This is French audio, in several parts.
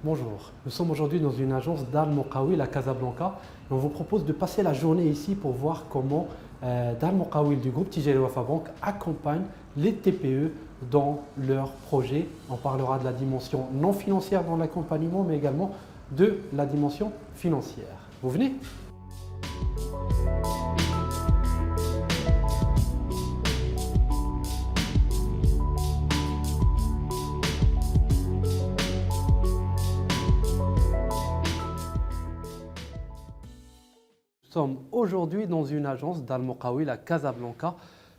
Bonjour, nous sommes aujourd'hui dans une agence d'Al Moqawil à Casablanca et on vous propose de passer la journée ici pour voir comment Al Moqawil du groupe Tijari Wafa Bank accompagne les TPE dans leurs projets. On parlera de la dimension non financière dans l'accompagnement mais également de la dimension financière. Vous venez ? Nous sommes aujourd'hui dans une agence d'Al Moqawil à Casablanca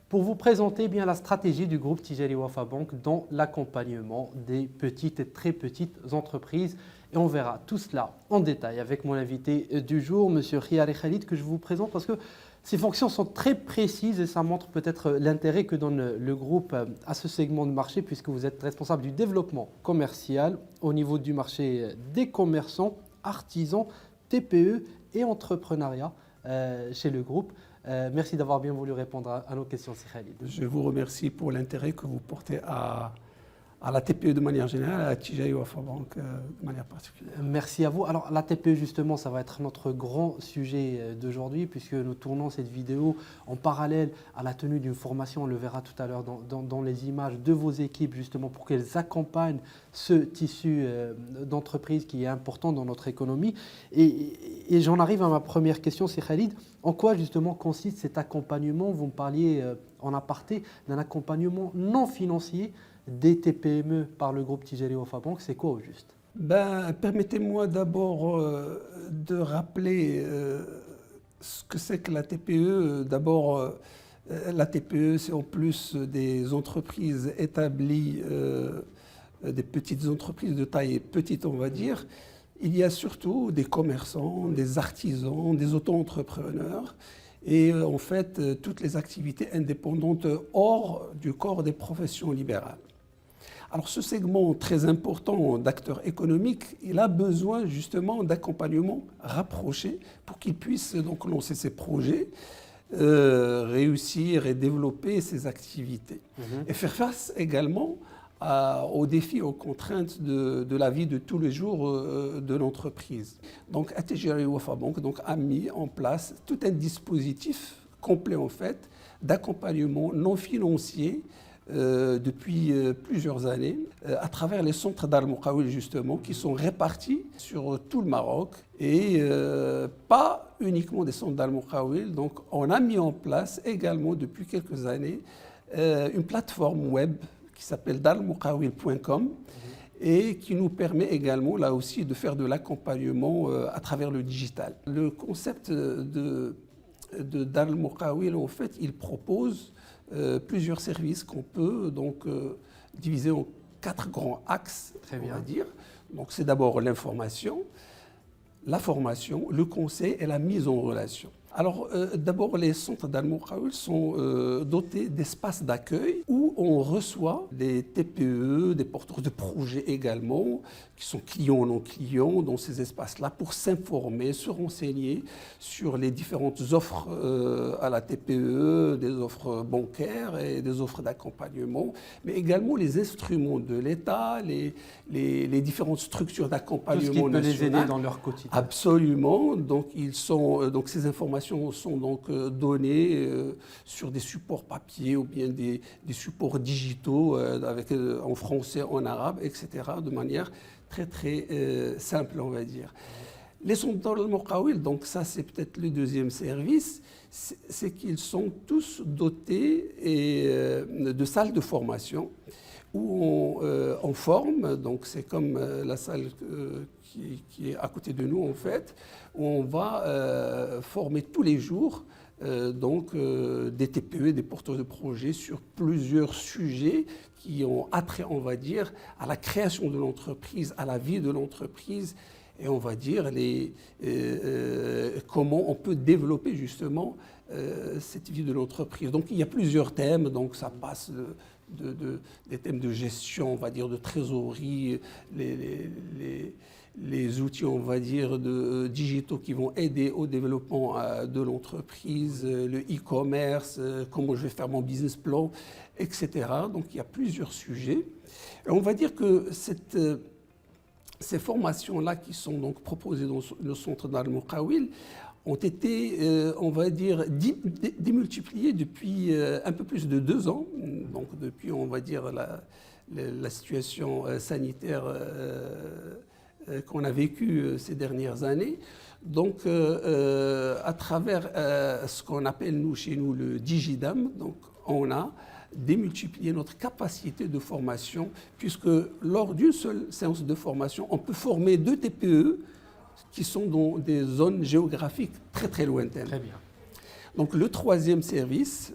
pour vous présenter bien la stratégie du groupe Tijari Wafa Bank dans l'accompagnement des petites et très petites entreprises. Et on verra tout cela en détail avec mon invité du jour, M. Khiyari Khalid, que je vous présente parce que ces fonctions sont très précises et ça montre peut-être l'intérêt que donne le groupe à ce segment de marché puisque vous êtes responsable du développement commercial au niveau du marché des commerçants, artisans, TPE et entrepreneuriat chez le groupe. Merci d'avoir bien voulu répondre à nos questions, Sir Khalid. Je vous remercie pour l'intérêt que vous portez à la TPE de manière générale, à la Tijari Wafa Bank de manière particulière. Merci à vous. Alors la TPE justement, ça va être notre grand sujet d'aujourd'hui puisque nous tournons cette vidéo en parallèle à la tenue d'une formation, on le verra tout à l'heure dans les images de vos équipes justement pour qu'elles accompagnent ce tissu d'entreprise qui est important dans notre économie. Et j'en arrive à ma première question, c'est Khalid. En quoi justement consiste cet accompagnement? Vous me parliez en aparté d'un accompagnement non financier des TPME par le groupe Tijari Wafa Bank. C'est quoi au juste? Permettez-moi d'abord de rappeler ce que c'est que la TPE. D'abord, la TPE, c'est en plus des entreprises établies, des petites entreprises de taille petite, on va dire. Il y a surtout des commerçants, des artisans, des auto-entrepreneurs et en fait toutes les activités indépendantes hors du corps des professions libérales. Alors ce segment très important d'acteurs économiques, il a besoin justement d'accompagnement rapproché pour qu'il puisse donc lancer ses projets, réussir et développer ses activités. Et faire face également aux défis, aux contraintes de la vie de tous les jours de l'entreprise. Donc Tijari Wafa Bank a mis en place tout un dispositif complet en fait d'accompagnement non financier depuis plusieurs années à travers les centres d'Al Moqawil justement qui sont répartis sur tout le Maroc et pas uniquement des centres d'Al Moqawil. Donc on a mis en place également depuis quelques années une plateforme web qui s'appelle dalmoqawil.com et qui nous permet également là aussi de faire de l'accompagnement à travers le digital. Le concept d'Al Moqawil en fait il propose plusieurs services qu'on peut donc diviser en 4 grands axes, on va dire. Donc c'est d'abord l'information, la formation, le conseil et la mise en relation. Alors d'abord les centres d'Al Moqawil sont dotés d'espaces d'accueil où on reçoit des TPE, des porteurs de projets également, qui sont clients ou non clients dans ces espaces-là pour s'informer, se renseigner sur les différentes offres à la TPE, des offres bancaires et des offres d'accompagnement, mais également les instruments de l'État, les différentes structures d'accompagnement nationales. Tout ce qui peut les aider dans leur quotidien. Absolument. Donc, ces informations sont donc données sur des supports papier ou bien des supports digitaux en français, en arabe, etc. de manière très très simple, on va dire. Les centres d'Al Moqawil, donc ça c'est peut-être le deuxième service, c'est qu'ils sont tous dotés de salles de formation où on forme, donc c'est comme la salle qui est à côté de nous en fait, où on va former tous les jours des TPE, des porteurs de projets sur plusieurs sujets qui ont attrait, on va dire, à la création de l'entreprise, à la vie de l'entreprise et on va dire comment on peut développer justement cette vie de l'entreprise. Donc il y a plusieurs thèmes, donc ça passe des thèmes de gestion, on va dire, de trésorerie, les outils, on va dire, digitaux qui vont aider au développement de l'entreprise, le e-commerce, comment je vais faire mon business plan, etc. Donc il y a plusieurs sujets. Et on va dire que Ces formations-là qui sont donc proposées dans le centre d'Al Muqawil ont été, on va dire, démultipliées depuis un peu plus de 2 ans. Donc depuis, on va dire, la situation sanitaire qu'on a vécue ces dernières années. Donc à travers ce qu'on appelle chez nous le Digidam, donc on a démultiplier notre capacité de formation, puisque lors d'une seule séance de formation, on peut former 2 TPE qui sont dans des zones géographiques très très lointaines. Très bien. Donc le 3e service,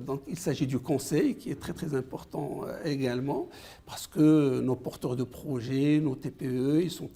donc il s'agit du conseil qui est très très important également, parce que nos porteurs de projets, nos TPE, ils sont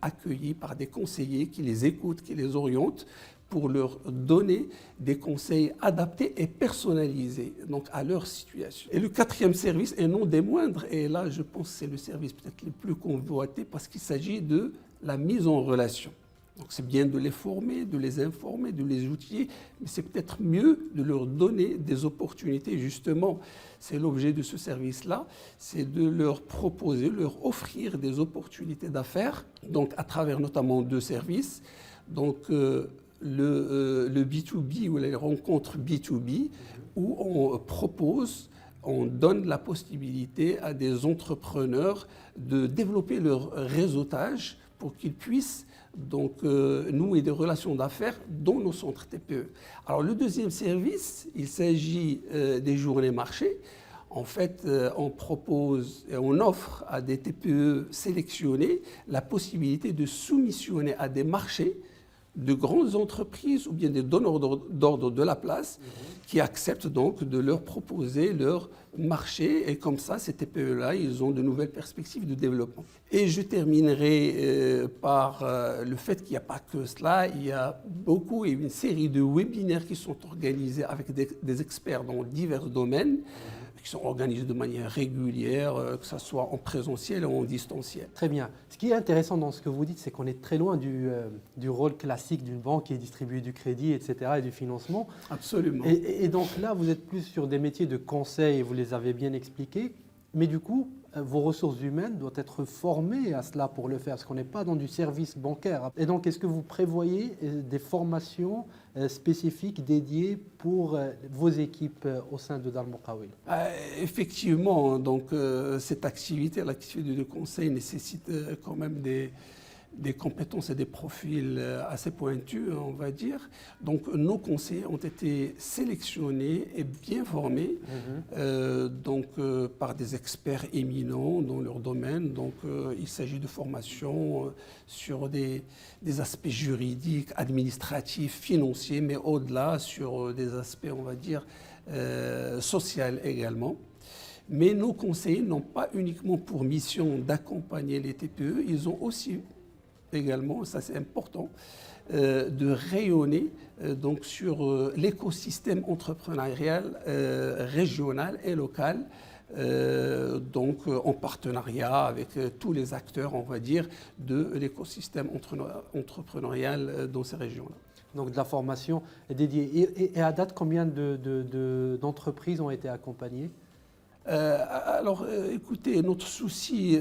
accueillis par des conseillers qui les écoutent, qui les orientent, pour leur donner des conseils adaptés et personnalisés donc à leur situation. Et le 4e service, et non des moindres, et là je pense que c'est le service peut-être le plus convoité parce qu'il s'agit de la mise en relation. Donc c'est bien de les former, de les informer, de les outiller, mais c'est peut-être mieux de leur donner des opportunités. Justement, c'est l'objet de ce service-là, c'est de leur proposer, leur offrir des opportunités d'affaires, donc à travers notamment 2 services. Donc le B2B ou les rencontres B2B où on propose, on donne la possibilité à des entrepreneurs de développer leur réseautage pour qu'ils puissent donc nouer des relations d'affaires dans nos centres TPE. Alors le 2e service, il s'agit des journées marchés. En fait, on propose et on offre à des TPE sélectionnés la possibilité de soumissionner à des marchés de grandes entreprises ou bien des donneurs d'ordre de la place qui acceptent donc de leur proposer leur marché et comme ça, ces TPE-là, ils ont de nouvelles perspectives de développement. Et je terminerai par le fait qu'il n'y a pas que cela, il y a beaucoup et une série de webinaires qui sont organisés avec des experts dans divers domaines, qui sont organisés de manière régulière, que ce soit en présentiel ou en distanciel. Très bien. Ce qui est intéressant dans ce que vous dites, c'est qu'on est très loin du rôle classique d'une banque qui distribue du crédit, etc., et du financement. Absolument. Et donc là, vous êtes plus sur des métiers de conseil, vous les avez bien expliqués, mais du coup, vos ressources humaines doivent être formées à cela pour le faire, parce qu'on n'est pas dans du service bancaire. Et donc, est-ce que vous prévoyez des formations spécifiques dédiées pour vos équipes au sein de Dal Muqawil? Effectivement, donc cette activité, l'activité de conseil nécessite quand même des compétences et des profils assez pointus, on va dire. Donc nos conseillers ont été sélectionnés et bien formés par des experts éminents dans leur domaine. Donc il s'agit de formations sur des aspects juridiques, administratifs, financiers, mais au-delà sur des aspects, on va dire, sociaux également. Mais nos conseillers n'ont pas uniquement pour mission d'accompagner les TPE, ils ont aussi également, ça c'est important, de rayonner donc sur l'écosystème entrepreneurial régional et local, donc en partenariat avec tous les acteurs, on va dire, de l'écosystème entrepreneurial dans ces régions-là. Donc de la formation dédiée. Et à date, combien d'entreprises ont été accompagnées ? Alors, écoutez, notre souci,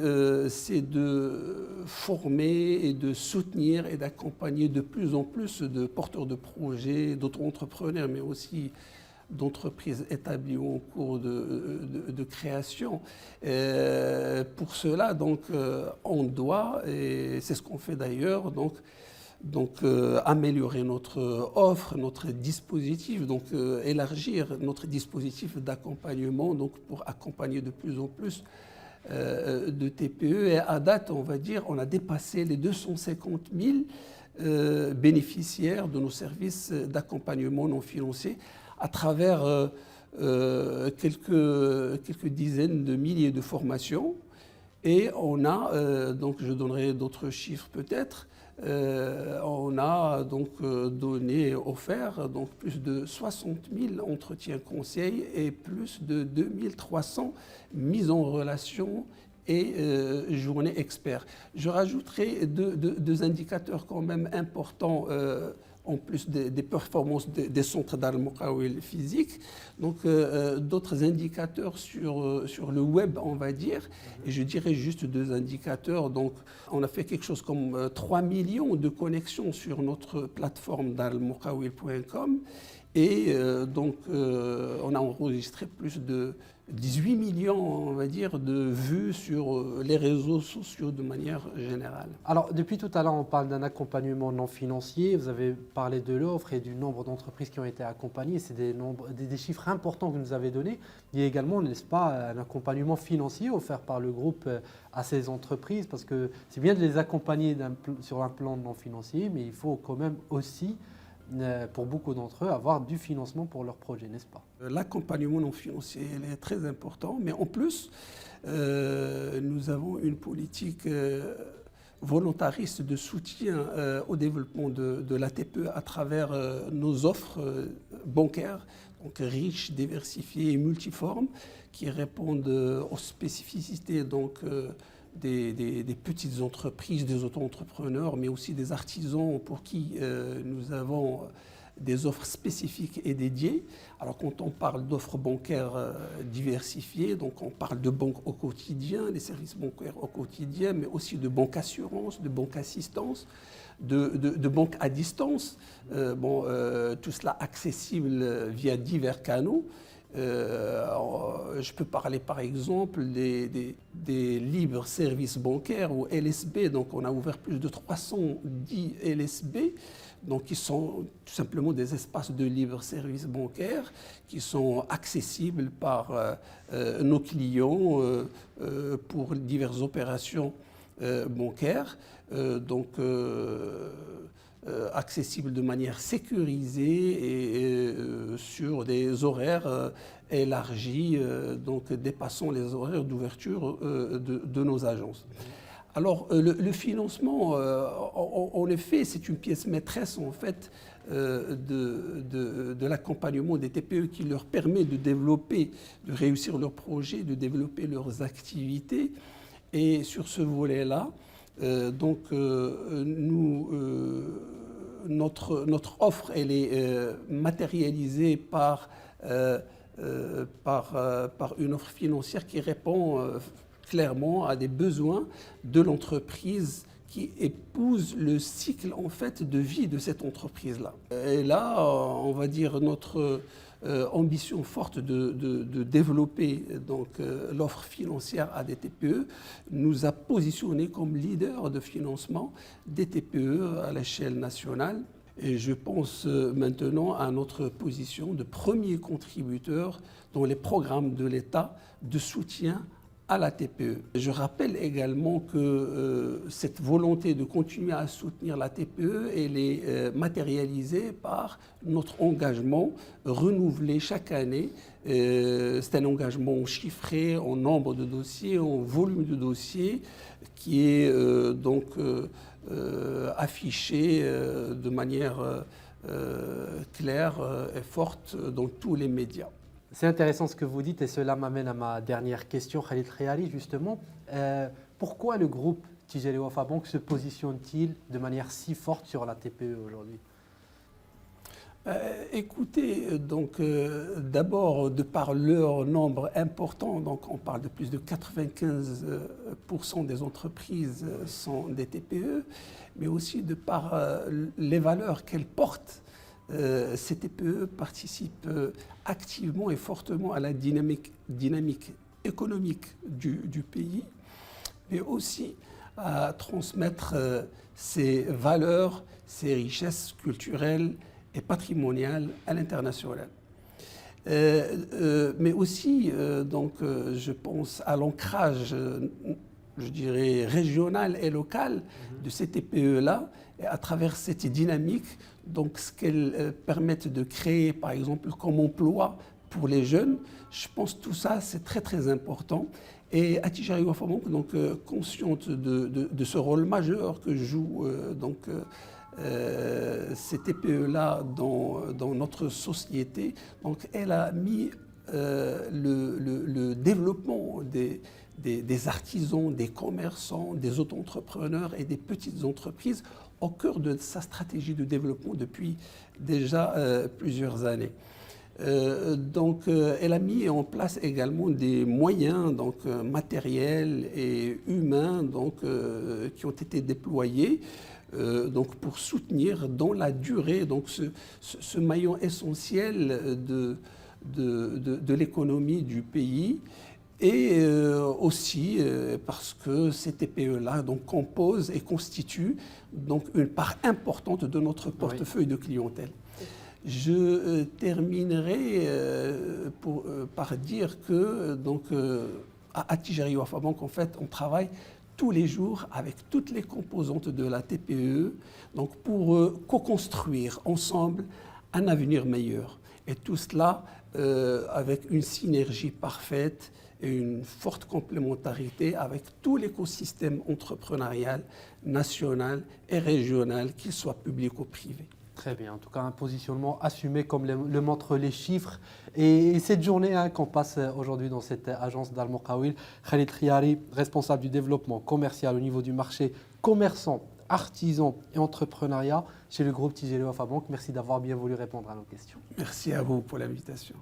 c'est de former et de soutenir et d'accompagner de plus en plus de porteurs de projets, d'auto-entrepreneurs, mais aussi d'entreprises établies ou en cours de création. Pour cela, donc, on doit, et c'est ce qu'on fait d'ailleurs, donc améliorer notre offre, notre dispositif, donc élargir notre dispositif d'accompagnement donc pour accompagner de plus en plus de TPE. Et à date, on va dire, on a dépassé les 250 000 bénéficiaires de nos services d'accompagnement non financiers à travers quelques dizaines de milliers de formations. Et on a, donc je donnerai d'autres chiffres peut-être, on a donc offert donc plus de 60 000 entretiens conseils et plus de 2300 mises en relation et journées experts. Je rajouterai deux indicateurs quand même importants en plus des performances des centres d'Al-Muqawil physiques, donc d'autres indicateurs sur le web, on va dire, et je dirais juste 2 indicateurs. Donc, on a fait quelque chose comme 3 millions de connexions sur notre plateforme d'almuqawil.com et on a enregistré plus de 18 millions, on va dire, de vues sur les réseaux sociaux de manière générale. Alors, depuis tout à l'heure, on parle d'un accompagnement non financier. Vous avez parlé de l'offre et du nombre d'entreprises qui ont été accompagnées. C'est des chiffres importants que vous nous avez donnés. Il y a également, n'est-ce pas, un accompagnement financier offert par le groupe à ces entreprises, parce que c'est bien de les accompagner sur un plan non financier, mais il faut quand même aussi, pour beaucoup d'entre eux, avoir du financement pour leurs projets, n'est-ce pas? L'accompagnement non financier est très important, mais en plus, nous avons une politique volontariste de soutien au développement de la TPE à travers nos offres bancaires, donc riches, diversifiées et multiformes, qui répondent aux spécificités des petites entreprises, des auto-entrepreneurs, mais aussi des artisans pour qui nous avons des offres spécifiques et dédiées. Alors quand on parle d'offres bancaires diversifiées, donc on parle de banque au quotidien, des services bancaires au quotidien, mais aussi de banque assurance, de banque assistance, de banque à distance. Tout cela accessible via divers canaux. Je peux parler par exemple des libres services bancaires ou LSB. Donc on a ouvert plus de 310 LSB, donc qui sont tout simplement des espaces de libre services bancaires qui sont accessibles par nos clients pour diverses opérations bancaires. Accessible de manière sécurisée et sur des horaires élargis, donc dépassant les horaires d'ouverture de nos agences. Alors le financement, en effet, c'est une pièce maîtresse en fait de l'accompagnement des TPE qui leur permet de développer, de réussir leurs projets, de développer leurs activités. Et sur ce volet-là, notre offre, elle est matérialisée par une offre financière qui répond clairement à des besoins de l'entreprise qui épouse le cycle en fait de vie de cette entreprise-là. Et là, on va dire notre ambition forte de développer l'offre financière à des TPE nous a positionnés comme leader de financement des TPE à l'échelle nationale. Et je pense maintenant à notre position de premier contributeur dans les programmes de l'État de soutien à la TPE. Je rappelle également que cette volonté de continuer à soutenir la TPE, elle est matérialisée par notre engagement renouvelé chaque année. C'est un engagement chiffré en nombre de dossiers, en volume de dossiers, qui est affiché de manière claire et forte dans tous les médias. C'est intéressant ce que vous dites et cela m'amène à ma dernière question, Khalid Khayari, justement. Pourquoi le groupe Tijari Wafa Bank se positionne-t-il de manière si forte sur la TPE aujourd'hui? Écoutez, d'abord, de par leur nombre important, donc on parle de plus de 95% des entreprises sont des TPE, mais aussi de par les valeurs qu'elles portent. Ces TPE participent activement et fortement à la dynamique économique du pays, mais aussi à transmettre ces valeurs, ces richesses culturelles et patrimoniales à l'international. Mais aussi, je pense à l'ancrage, je dirais, régional et local de ces TPE-là, et à travers cette dynamique, donc ce qu'elles permettent de créer, par exemple, comme emploi pour les jeunes, je pense que tout ça, c'est très très important. Et à Tijari Wafa Bank, consciente de ce rôle majeur que joue ces TPE-là dans notre société, donc elle a mis le développement des artisans, des commerçants, des auto-entrepreneurs et des petites entreprises au cœur de sa stratégie de développement depuis déjà plusieurs années. Elle a mis en place également des moyens matériels et humains qui ont été déployés pour soutenir dans la durée ce maillon essentiel de l'économie du pays. Et aussi parce que ces TPE-là composent et constituent une part importante de notre portefeuille de clientèle. Je terminerai par dire que à Attijari Wafa Bank, en fait, on travaille tous les jours avec toutes les composantes de la TPE pour co-construire ensemble un avenir meilleur. Et tout cela avec une synergie parfaite et une forte complémentarité avec tout l'écosystème entrepreneurial, national et régional, qu'il soit public ou privé. Très bien, en tout cas un positionnement assumé comme le montrent les chiffres. Et cette journée qu'on passe aujourd'hui dans cette agence d'Al Moqawil, Khalid Khiari, responsable du développement commercial au niveau du marché commerçant, artisan et entrepreneuriat chez le groupe Tijari Wafa Bank. Merci d'avoir bien voulu répondre à nos questions. Merci à vous pour l'invitation.